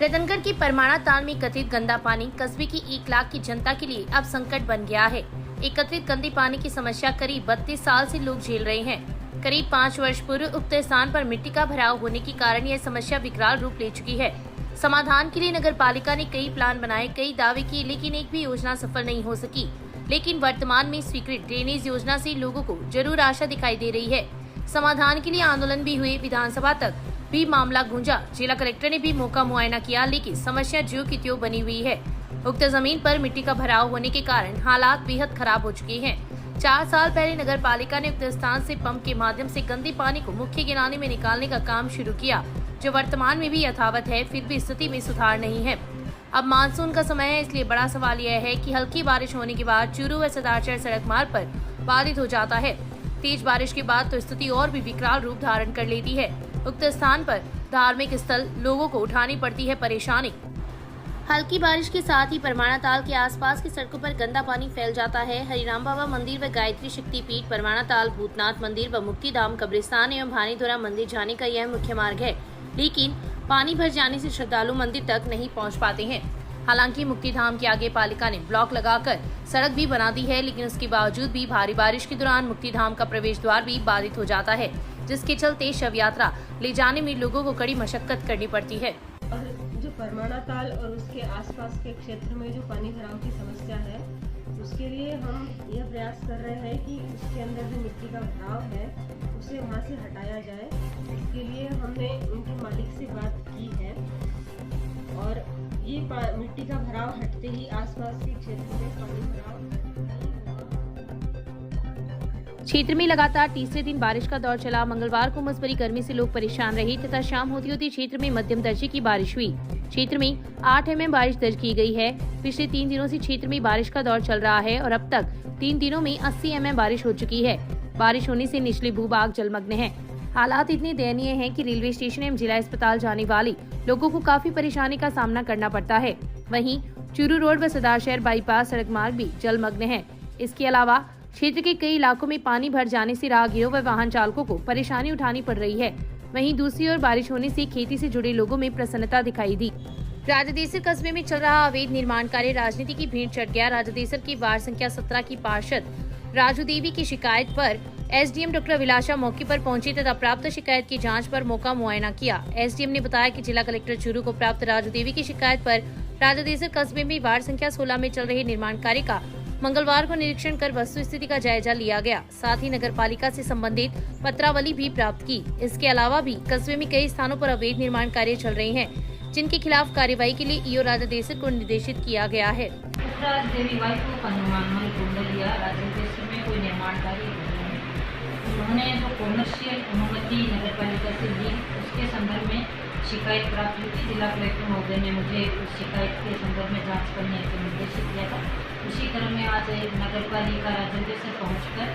रतनगढ़ की परमाणा ताल में कथित गंदा पानी कस्बे की 1 लाख की जनता के लिए अब संकट बन गया है। एकत्रित गंदे पानी की समस्या करीब 32 साल से लोग झेल रहे हैं। करीब 5 वर्ष पूर्व उक्त स्थान पर मिट्टी का भराव होने के कारण यह समस्या विकराल रूप ले चुकी है। समाधान के लिए नगर पालिका ने कई प्लान बनाए, कई दावे किए, लेकिन एक भी योजना सफल नहीं हो सकी। लेकिन वर्तमान में स्वीकृत ड्रेनेज योजना से लोगों को जरूर आशा दिखाई दे रही है। समाधान के लिए आंदोलन भी हुए, विधानसभा तक भी मामला गूंजा। जिला कलेक्टर ने भी मौका मुआयना किया, लेकिन समस्या ज्यों की त्यों बनी हुई है। उक्त जमीन पर मिट्टी का भराव होने के कारण हालात बेहद खराब हो चुके हैं। 4 साल पहले नगर पालिका ने उक्त स्थान से पंप के माध्यम से गंदे पानी को मुख्य गिलाने में निकालने का काम शुरू किया, जो वर्तमान में भी यथावत है। फिर भी स्थिति में सुधार नहीं है। अब मानसून का समय है, इसलिए बड़ा सवाल यह है कि हल्की बारिश होने के बाद चूरू व सदाचर सड़क मार्ग पर बाधित हो जाता है। तेज बारिश के बाद तो स्थिति और भी विकराल रूप धारण कर लेती है। उक्त स्थान पर धार्मिक स्थल लोगों को उठानी पड़ती है परेशानी। हल्की बारिश के साथ ही परमाणा ताल के आसपास की सड़कों पर गंदा पानी फैल जाता है। हरिराम बाबा मंदिर व गायत्री शक्तिपीठ, परमाणा ताल, भूतनाथ मंदिर व मुक्तिधाम कब्रिस्तान एवं भानीधुरा मंदिर जाने का यह मुख्य मार्ग है, लेकिन पानी भर जाने से श्रद्धालु मंदिर तक नहीं पहुंच पाते हैं। हालांकि मुक्तिधाम के आगे पालिका ने ब्लॉक लगाकर सड़क भी बना दी है, लेकिन उसके बावजूद भी भारी बारिश के दौरान मुक्तिधाम का प्रवेश द्वार भी बाधित हो जाता है, जिसके चलते शव यात्रा ले जाने में लोगों को कड़ी मशक्कत करनी पड़ती है। और जो परमाणा ताल और उसके आसपास के क्षेत्र में जो पानी भराव की समस्या है, उसके लिए हम यह प्रयास कर रहे हैं कि उसके अंदर जो मिट्टी का भराव है उसे वहाँ से हटाया जाए। इसके लिए हमने उनके मालिक से बात की है और ये मिट्टी का भराव हटते ही आसपास के क्षेत्र में पानी भराव क्षेत्र में लगातार तीसरे दिन बारिश का दौर चला। मंगलवार को उमस भरी गर्मी से लोग परेशान रहे तथा शाम होती होती क्षेत्र में मध्यम दर्जे की बारिश हुई। क्षेत्र में 8 mm बारिश दर्ज की गई है। पिछले 3 दिनों से क्षेत्र में बारिश का दौर चल रहा है और अब तक 3 दिनों में 80 mm बारिश हो चुकी है। बारिश होने से निचले भूभाग जलमग्न है। हालात इतने दयनीय हैं कि रेलवे स्टेशन एवं जिला अस्पताल जाने वाले लोगों को काफी परेशानी का सामना करना पड़ता है। वहीं चूरू रोड व सदाशहर बाईपास सड़क मार्ग भी जलमग्न है। इसके अलावा क्षेत्र के कई इलाकों में पानी भर जाने से राहगीरों व वाहन चालकों को परेशानी उठानी पड़ रही है। वहीं दूसरी ओर बारिश होने से खेती से जुड़े लोगों में प्रसन्नता दिखाई दी। राजादेसर कस्बे में चल रहा अवैध निर्माण कार्य राजनीति की भीड़ चढ़ गया। राजादेसर की वार्ड संख्या 17 की पार्षद राजू देवी की शिकायत पर एसडीएम डॉक्टर अभिलाषा मौके पर पहुंची तथा प्राप्त शिकायत की जांच पर मौका मुआयना किया। एसडीएम ने बताया कि जिला कलेक्टर चूरू को प्राप्त राजू देवी की शिकायत पर राजादेसर कस्बे में वार्ड संख्या 16 में चल रहे निर्माण कार्य का मंगलवार को निरीक्षण कर वस्तु स्थिति का जायजा लिया गया। साथ ही नगर पालिका से संबंधित पत्रावली भी प्राप्त की। इसके अलावा भी कस्बे में कई स्थानों पर अवैध निर्माण कार्य चल रहे हैं, जिनके खिलाफ कार्रवाई के लिए ईओ राजादेसर को निर्देशित किया गया है। कोई निर्माण कार्य उन्होंने जो कॉमर्शियल अनुमति नगर पालिका से ली, उसके संदर्भ में शिकायत प्राप्त हुई थी। जिला कलेक्टर महोदय ने मुझे उस शिकायत के संदर्भ में जांच करने का निर्देशित किया था। उसी क्रम में आज नगर पालिका राजेंद्र पहुँचकर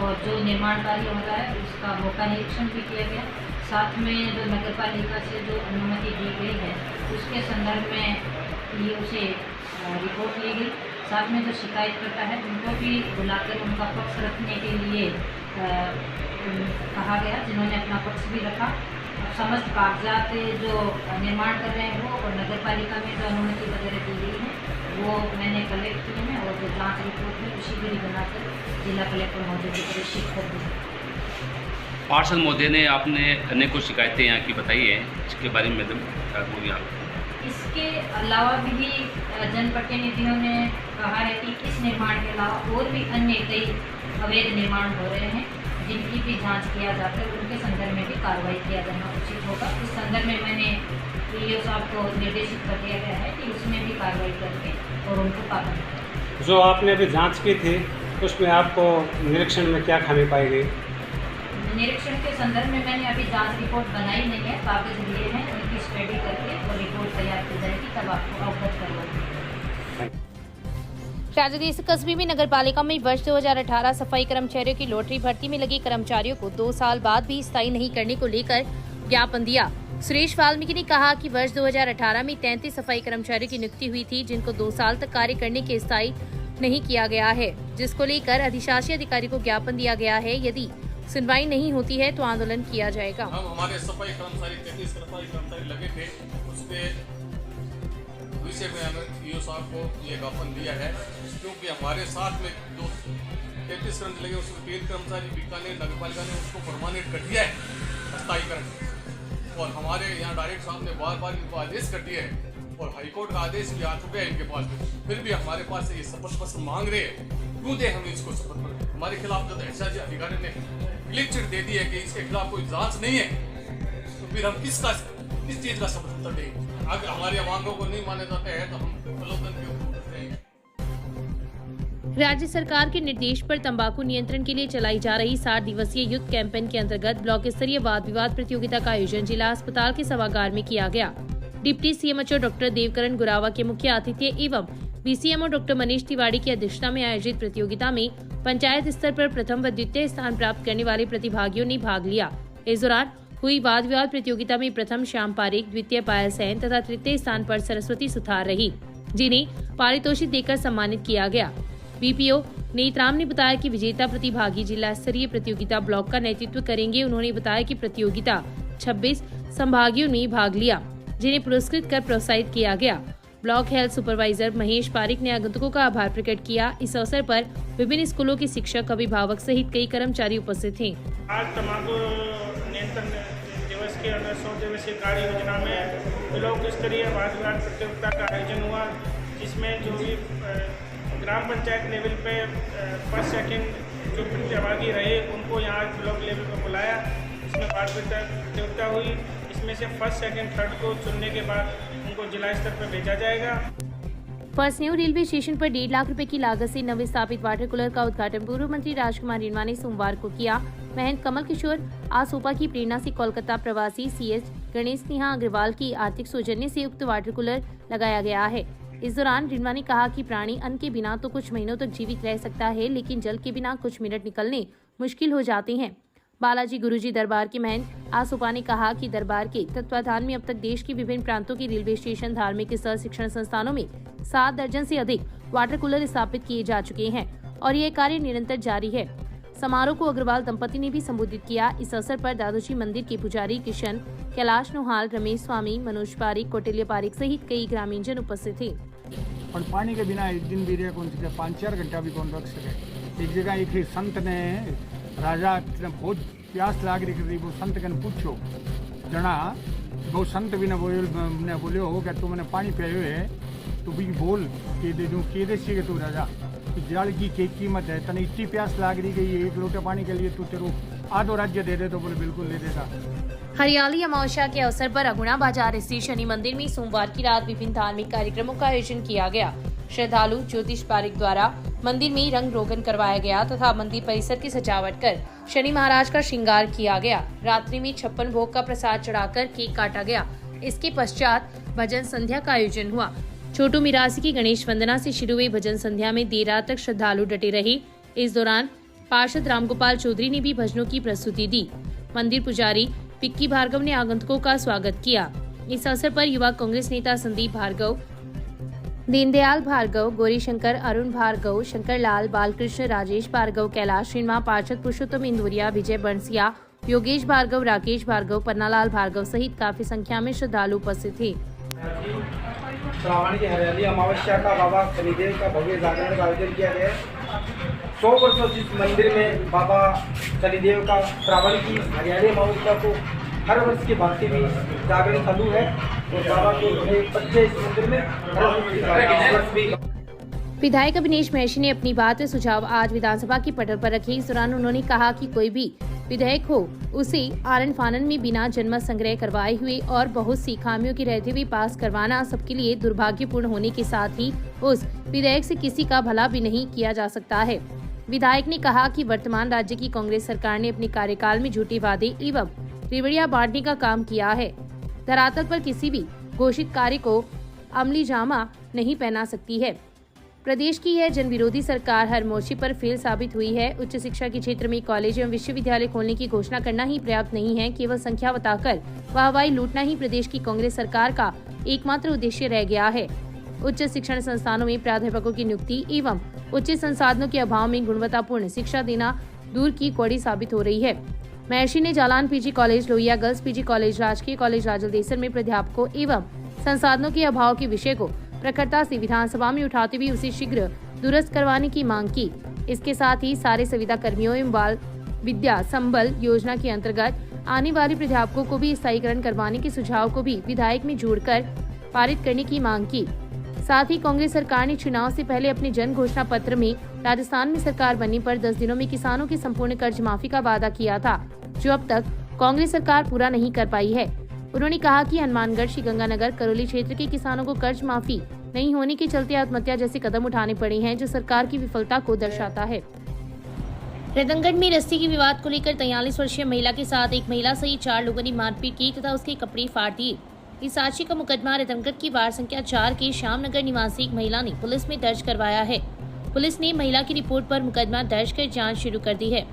और जो निर्माण कार्य हो रहा है उसका मौका निरीक्षण भी किया गया। साथ में जो नगर पालिका से जो अनुमति दी गई है उसके संदर्भ में ये उसे रिपोर्ट ली गई। साथ में जो शिकायतकर्ता है उनको भी बुलाकर उनका पक्ष रखने के लिए कहा गया, जिन्होंने अपना पक्ष भी रखा। समस्त कागजात जो निर्माण कर रहे हैं वो और नगर पालिका में जो अनुमति वगैरह दी गई है वो मैंने कलेक्ट किए हैं और जो जांच रिपोर्ट है उसी को बनाकर जिला कलेक्टर महोदय को प्रेषित कर दी। पार्षद महोदय ने आपने अनेकों शिकायतें यहाँ की बताई है, इसके बारे में मैडम क्या कहोगे आप? इसके अलावा भी जनप्रतिनिधियों ने कहा है कि इस निर्माण के अलावा और भी अन्य कई अवैध निर्माण हो रहे हैं, जिनकी भी जांच किया जाकर उनके संदर्भ में भी कार्रवाई किया जाना उचित होगा। इस संदर्भ में मैंने ईओ साहब को निर्देशित कर दिया गया है कि उसमें भी कार्रवाई करके और उनको पाबंद करें। जो आपने अभी जांच की थी उसमें आपको निरीक्षण में क्या खामी पाई गई? निरीक्षण के संदर्भ में मैंने अभी जांच रिपोर्ट बनाई नहीं है, कागज लिए हैं, उनकी स्टडी करके और रिपोर्ट तैयार की जाएगी, तब आपको अवगत करवाऊंगी। राजादेसर कस्बे में नगर पालिका में वर्ष 2018 सफाई कर्मचारियों की लॉटरी भर्ती में लगे कर्मचारियों को 2 साल बाद भी स्थायी नहीं करने को लेकर ज्ञापन दिया। सुरेश वाल्मीकि ने कहा कि वर्ष 2018 में 33 सफाई कर्मचारियों की नियुक्ति हुई थी, जिनको 2 साल तक कार्य करने के स्थायी नहीं किया गया है, जिसको लेकर अधिशासी अधिकारी को ज्ञापन दिया गया है। यदि सुनवाई नहीं होती है तो आंदोलन किया जाएगा। हम हमारे सफाई कर्मचारी 33 सफाई कर्मचारी लगे थे, उसके विषय में हमें ईओ साहब को ये ज्ञापन दिया है, क्योंकि हमारे साथ में जो 33 कर्मचारी लगे उसमें 3 कर्मचारी बीकानेर नगर पालिका ने उसको परमानेंट कर दिया है स्थायीकरण, और हमारे यहाँ डायरेक्टर साहब ने बार बार इनको आदेश कर दिया है और हाईकोर्ट का आदेश भी आ चुका है इनके पास में, फिर भी हमारे पास से ये शपथ पत्र मांग रहे हैं। क्यों दे हम इसको शपथ पत्र? हमारे खिलाफ जब एसआईजी अधिकारी ने क्लीन चिट दे दी है कि इसके खिलाफ कोई जांच नहीं है, तो फिर हम किस चीज का शपथ पत्र देंगे? अगर हमारी मांगों को नहीं माने जाते हैं तो हम प्रलोभन के ऊपर उतरेंगे। राज्य सरकार के निर्देश पर तंबाकू नियंत्रण के लिए चलाई जा रही 60 दिवसीय युद्ध कैंपेन के अंतर्गत ब्लॉक स्तरीय वाद विवाद प्रतियोगिता का आयोजन जिला अस्पताल के सभागार में किया गया। Deputy CMO doctor Devkaran Gurava के मुख्य आतिथ्य एवं बीसीएमओ डॉक्टर मनीष तिवारी की अध्यक्षता में आयोजित प्रतियोगिता में पंचायत स्तर पर प्रथम व द्वितीय स्थान प्राप्त करने वाले प्रतिभागियों ने भाग लिया। इस दौरान हुई वाद विवाद प्रतियोगिता में प्रथम श्याम पारिक, द्वितीय पायल सैन तथा तृतीय स्थान पर सरस्वती सुथार रही, जिन्हें पारितोषिक देकर सम्मानित किया गया। बीपीओ नेतराम ने बताया कि विजेता प्रतिभागी जिला स्तरीय प्रतियोगिता ब्लॉक का नेतृत्व करेंगे। उन्होंने बताया कि प्रतियोगिता 26 संभागियों ने भाग लिया, जिन्हें पुरस्कृत कर प्रोत्साहित किया गया। Block health supervisor Mahesh Parik ने आगंतुकों का आभार प्रकट किया। इस अवसर पर विभिन्न स्कूलों के शिक्षक, अभिभावक सहित कई कर्मचारी उपस्थित थे। आज तंबाकू नियंत्रण दिवस के 100 दिवसीय कार्य योजना में ब्लॉक स्तरीय वाद विवाद प्रतियोगिता का आयोजन हुआ, जिसमें जो भी ग्राम पंचायत लेवल पे फर्स्ट सेकंड जो प्रतिभागी रहे उनको यहाँ ब्लॉक लेवल पर बुलाया। इसमें वाद प्रतियोगिता हुई। इसमें से फर्स्ट सेकंड थर्ड को चुनने के बाद उनको जिला स्तर पर भेजा जाएगा। फरसनेऊ रेलवे स्टेशन पर 1.5 लाख रुपए की लागत से नव स्थापित वाटर कूलर का उद्घाटन पूर्व मंत्री राजकुमार रिंवा ने सोमवार को किया। महंत कमल किशोर आसोपा की प्रेरणा से कोलकाता प्रवासी सीएच गणेश नेहा अग्रवाल की आर्थिक सौजन्य से उक्त वाटर कूलर लगाया गया है। इस दौरान रिंवा ने कहा कि प्राणी अन्न के बिना तो कुछ महीनों तक जीवित रह सकता है, लेकिन जल के बिना कुछ मिनट निकलने मुश्किल हो जाते हैं। बालाजी गुरुजी दरबार के महंत आसोपा ने कहा कि दरबार के तत्वाधान में अब तक देश के विभिन्न प्रांतों के रेलवे स्टेशन, धार्मिक स्थल, शिक्षण संस्थानों में 7 दर्जन से अधिक वाटर कूलर स्थापित किए जा चुके हैं और ये कार्य निरंतर जारी है। समारोह को अग्रवाल दंपति ने भी संबोधित किया। इस अवसर पर दादोजी मंदिर के पुजारी किशन, कैलाश नोहाल, रमेश स्वामी, मनोज पारिक, कौटिल्य पारिक सहित कई ग्रामीणजन उपस्थित थे। और पानी के बिना एक दिन भी रह कौन सके, 5-4 घंटा भी कौन रख सके। एक जगह एक संत ने राजा बहुत प्यास लाग रही थी, वो संत कन पूछो जना, वो संत भी ने बोले हो क्या तुमने पानी पियो है तो भी बोल के दे दूँ, के दे सीखे तू राजा, जल की कीमत है, तने इतनी प्यास लाग रही गई, 1 लोटे पानी के लिए तू तेरो आधो राज्य दे दे, तो बोले बिल्कुल ले देता। हरियाली अमावस्या के अवसर पर अगुणा बाजार स्थित शनि मंदिर में सोमवार की रात विभिन्न धार्मिक कार्यक्रमों का आयोजन किया गया। श्रद्धालु ज्योतिष पारिक द्वारा मंदिर में रंग रोगन करवाया गया तथा मंदिर परिसर की सजावट कर शनि महाराज का श्रृंगार किया गया। रात्रि में 56 भोग का प्रसाद चढ़ाकर केक काटा गया। इसके पश्चात भजन संध्या का आयोजन हुआ। छोटू मिरासी की गणेश वंदना से शुरू हुई भजन संध्या में देर रात तक श्रद्धालु डटे रहे। इस दौरान पार्षद रामगोपाल चौधरी ने भी भजनों की प्रस्तुति दी। मंदिर पुजारी पिक्की भार्गव ने आगंतुकों का स्वागत किया। इस अवसर पर युवा कांग्रेस नेता संदीप भार्गव, दीनदयाल भार्गव, गौरीशंकर, अरुण भार्गव, शंकरलाल, बालकृष्ण, राजेश भार्गव, कैलाश रिंवा, पार्षद पुरुषोत्तम इंदुरिया, विजय बंसिया, योगेश भार्गव, राकेश भार्गव, पन्नालाल भार्गव सहित काफी संख्या में श्रद्धालु उपस्थित थे। श्रावण की हरियाली अमावस्या का बाबा शनिदेव का भव्य जागरण का आयोजन किया गया है। 100 वर्षों से इस मंदिर में बाबा शनिदेव का श्रावण की हरियाली अमावस्या को हर वर्ष की भांति भी जागरण चालू है और बाबा के बच्चे इस मंदिर में हर वर्ष भी। विधायक अविनेश महर्षि ने अपनी बात व सुझाव आज विधानसभा की पटल पर रखे। इस दौरान उन्होंने कहा कि कोई भी विधेयक हो उसे आनन फानन में बिना जनमत संग्रह करवाए हुए और बहुत सी खामियों के रहते हुए पास करवाना सबके लिए दुर्भाग्यपूर्ण होने के साथ ही उस विधेयक से किसी का भला भी नहीं किया जा सकता है। विधायक ने कहा कि वर्तमान राज्य की कांग्रेस सरकार ने अपने कार्यकाल में झूठे वादे एवं रिवड़ियां बांटने का काम किया है। धरातल पर किसी भी घोषित कार्य को अमली जामा नहीं पहना सकती है। प्रदेश की यह जनविरोधी सरकार हर मोर्चे पर फेल साबित हुई है। उच्च शिक्षा के क्षेत्र में कॉलेज एवं विश्वविद्यालय खोलने की घोषणा करना ही पर्याप्त नहीं है। केवल संख्या बताकर वाहवाही लूटना ही प्रदेश की कांग्रेस सरकार का एकमात्र उद्देश्य रह गया है। उच्च शिक्षण संस्थानों में प्राध्यापकों की नियुक्ति एवं उच्च संसाधनों के अभाव में गुणवत्तापूर्ण शिक्षा देना दूर की कौड़ी साबित हो रही है। महर्षि ने Jalan PG college, Lohia girls PG college, राजकीय कॉलेज राजलदेसर में प्राध्यापकों एवं संसाधनों के अभाव के विषय को प्रखरता से विधानसभा में उठाते हुए उसे शीघ्र दुरुस्त करवाने की मांग की। इसके साथ ही सारे संविदा कर्मियों एवं बाल विद्या संबल योजना के अंतर्गत आने वाले प्राध्यापकों को भी स्थायीकरण करवाने के सुझाव को भी विधायक में जोड़कर पारित करने की मांग की। साथ ही कांग्रेस सरकार ने चुनाव से पहले अपने जन घोषणा पत्र में राजस्थान में सरकार बनने पर 10 दिनों में किसानों के संपूर्ण कर्ज माफी का वादा किया था, जो अब तक कांग्रेस सरकार पूरा नहीं कर पाई है। उन्होंने कहा कि हनुमानगढ़, श्रीगंगानगर, करौली क्षेत्र के किसानों को कर्ज माफी नहीं होने के चलते आत्महत्या जैसे कदम उठाने पड़े हैं, जो सरकार की विफलता को दर्शाता है। रतनगढ़ में रस्सी के विवाद को लेकर 43 वर्षीय महिला के साथ एक महिला सहित 4 लोगों ने मारपीट की तथा उसके कपड़े फाड़ दिए। इस हादसे का मुकदमा रतनगढ़ की वार्ड संख्या 4 के श्यामनगर निवासी एक महिला ने पुलिस में दर्ज करवाया है। पुलिस ने महिला की रिपोर्ट पर मुकदमा दर्ज कर जांच शुरू कर दी है।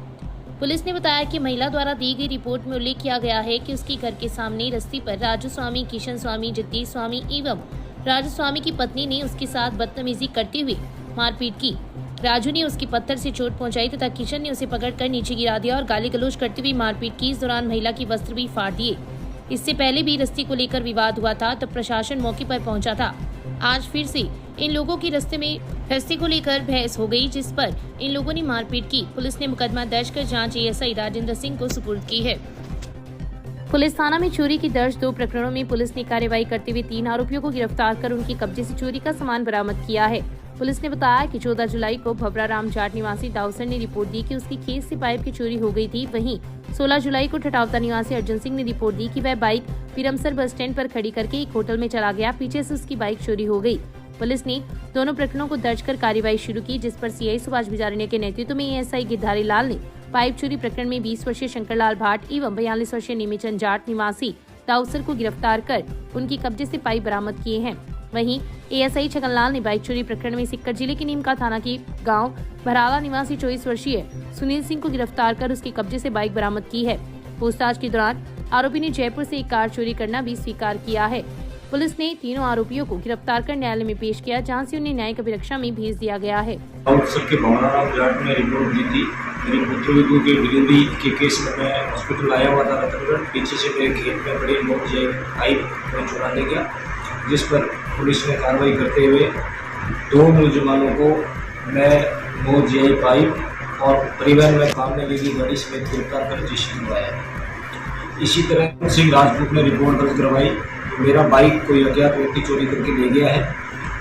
पुलिस ने बताया कि महिला द्वारा दी गई रिपोर्ट में उल्लेख किया गया है कि उसके घर के सामने रस्सी पर राजू स्वामी, किशन स्वामी, जगदीश स्वामी एवं राजू स्वामी की पत्नी ने उसके साथ बदतमीजी करते हुए मारपीट की। राजू ने उसकी पत्थर से चोट पहुंचाई तथा किशन ने उसे पकड़कर नीचे गिरा दिया और गाली गलौज करते हुए मारपीट की। इस दौरान महिला की वस्त्र भी फाड़ दिए। इससे पहले भी रस्सी को लेकर विवाद हुआ था, तब प्रशासन मौके पर पहुंचा था। आज फिर से इन लोगों की रस्सी को लेकर बहस हो गई, जिस पर इन लोगों ने मारपीट की। पुलिस ने मुकदमा दर्ज कर जांच एएसआई राजेंद्र सिंह को सुपुर्द की है। पुलिस थाना में चोरी की दर्ज 2 प्रकरणों में पुलिस ने कार्रवाई करते हुए 3 आरोपियों को गिरफ्तार कर उनके कब्जे से चोरी का सामान बरामद किया है। पुलिस ने बताया कि 14 जुलाई को भवरा राम जाट निवासी दाऊसर ने रिपोर्ट दी कि उसकी खेत से पाइप की चोरी हो गई थी। वहीं 16 जुलाई को ठठावता निवासी अर्जुन सिंह ने रिपोर्ट दी कि वह बाइक पिरमसर बस स्टैंड पर खड़ी करके एक होटल में चला गया, पीछे से उसकी बाइक चोरी हो गई। पुलिस ने दोनों प्रकरणों को दर्ज कर कार्रवाई शुरू की, जिस पर सीआई सुभाष बिजारनिया के नेतृत्व में एएसआई गिरधारी लाल ने पाइप चोरी प्रकरण में 20 वर्षीय शंकरलाल भाट एवं 42 वर्षीय निमिचंद जाट निवासी दाऊसर को गिरफ्तार कर उनके कब्जे से पाइप बरामद किए हैं। वहीं एएसआई छगनलाल ने बाइक चोरी प्रकरण में सिक्कर जिले के नीमका थाना की गांव भराला निवासी 24 वर्षीय सुनील सिंह को गिरफ्तार कर उसके कब्जे से बाइक बरामद की है। पूछताछ के दौरान आरोपी ने जयपुर से एक कार चोरी करना भी स्वीकार किया है। पुलिस ने तीनों आरोपियों को गिरफ्तार कर न्यायालय में पेश किया, जहां से उन्हें न्यायिक अभिरक्षा में भेज दिया गया है। के भवनाराम जाट ने रिपोर्ट दी थी। मेरी पुत्री के डिलीवरी के केस में मैं हॉस्पिटल आया हुआ था रतनगढ़। पीछे से मेरे खेत में बड़ी मोट पाइप को चुरा ले गया, जिस पर पुलिस ने कार्रवाई करते हुए 2 मुलजमानों को मैं मोट पाइप और परिवहन में काम में लगी गाड़ी समेत गिरफ्तार कर जेल करवाया। इसी तरह सिंह राजपूत ने रिपोर्ट दर्ज करवाई। मेरा बाइक कोई अज्ञात व्यक्ति चोरी करके ले गया है,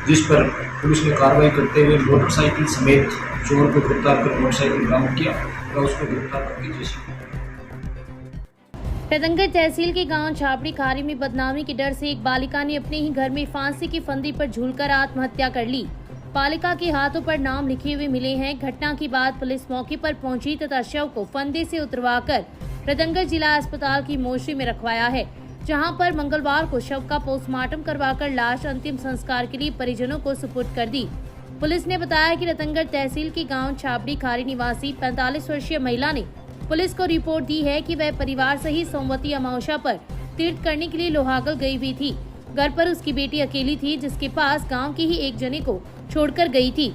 जिस पर पुलिस ने कार्रवाई करते हुए मोटरसाइकिल समेत चोर को गिरफ्तार कर मोटरसाइकिल बरामद किया और उसको गिरफ्तार करके जेल। रतनगढ़ तहसील के गांव छाबड़ी खारी में बदनामी के डर से एक बालिका ने अपने ही घर में फांसी की फंदे पर झूलकर आत्महत्या कर ली। बालिका के हाथों पर नाम लिखे हुए मिले हैं। घटना के बाद पुलिस मौके पर पहुंची तथा शव को फंदे से उतरवाकर रतनगढ़ जिला अस्पताल की मोर्चरी में रखवाया है, जहां पर मंगलवार को शव का पोस्टमार्टम करवाकर लाश अंतिम संस्कार के लिए परिजनों को सुपुर्द कर दी। पुलिस ने बताया कि रतनगढ़ तहसील के गांव छाबड़ी खारी निवासी 45 वर्षीय महिला ने पुलिस को रिपोर्ट दी है कि वह परिवार सहित सोमवती अमावस्या पर तीर्थ करने के लिए लोहागल गई हुई थी। घर पर उसकी बेटी अकेली थी, जिसके पास गांव के ही एक जने को छोड़कर गई थी।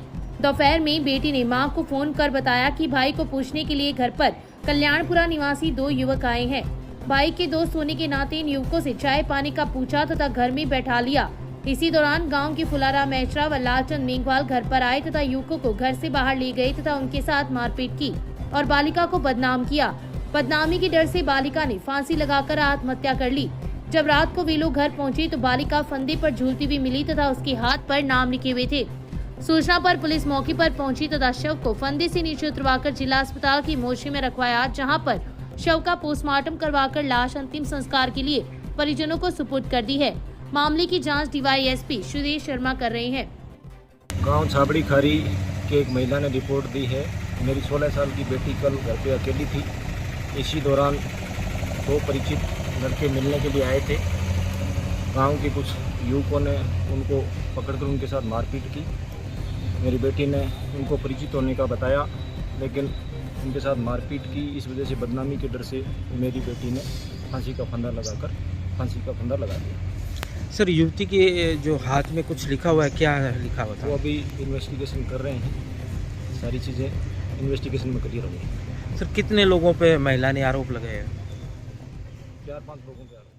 दोपहर में बेटी ने मां को फोन कर बताया कि भाई को पूछने के लिए घर पर कल्याणपुरा निवासी 2 युवक आए हैं। भाई के दोस्त होने के नाते इन युवकों से चाय पानी का पूछा तथा घर में बैठा लिया। इसी दौरान गांव के फुलाराम मेहरा व लालचंद मेघवाल घर पर आए तथा युवकों को घर से बाहर ले गए तथा उनके साथ मारपीट की और बालिका को बदनाम किया। बदनामी के डर से बालिका ने फांसी लगाकर आत्महत्या कर ली। जब रात को वे लोग घर पहुंचे तो बालिका फंदे पर झूलती हुई मिली तथा उसके हाथ पर नाम लिखे हुए थे। सूचना पर पुलिस मौके पर पहुंची तथा शव को फंदे से नीचे उतरवाकर जिला अस्पताल की मोर्चरी में रखवाया, जहां पर शव का पोस्टमार्टम करवाकर लाश अंतिम संस्कार के लिए परिजनों को सुपुर्द कर दी है। मामले की जांच डीवाईएसपी सुरेश शर्मा कर रहे हैं। गांव छाबड़ी खारी के एक महिला ने रिपोर्ट दी है। मेरी 16 साल की बेटी कल घर पे अकेली थी। इसी दौरान 2 परिचित लड़के मिलने के लिए आए थे। गांव के कुछ युवकों ने उनको पकड़कर उनके साथ मारपीट की। मेरी बेटी ने उनको परिचित होने का बताया, लेकिन उनके साथ मारपीट की। इस वजह से बदनामी के डर से मेरी बेटी ने फांसी का फंदा लगा दिया। सर, युवती के जो हाथ में कुछ लिखा हुआ है, क्या लिखा हुआ था? वो अभी इन्वेस्टिगेशन कर रहे हैं। सारी चीज़ें इन्वेस्टिगेशन में क्लियर होंगी। सर, कितने लोगों पे महिला ने आरोप लगाए? 4-5 लोगों पे।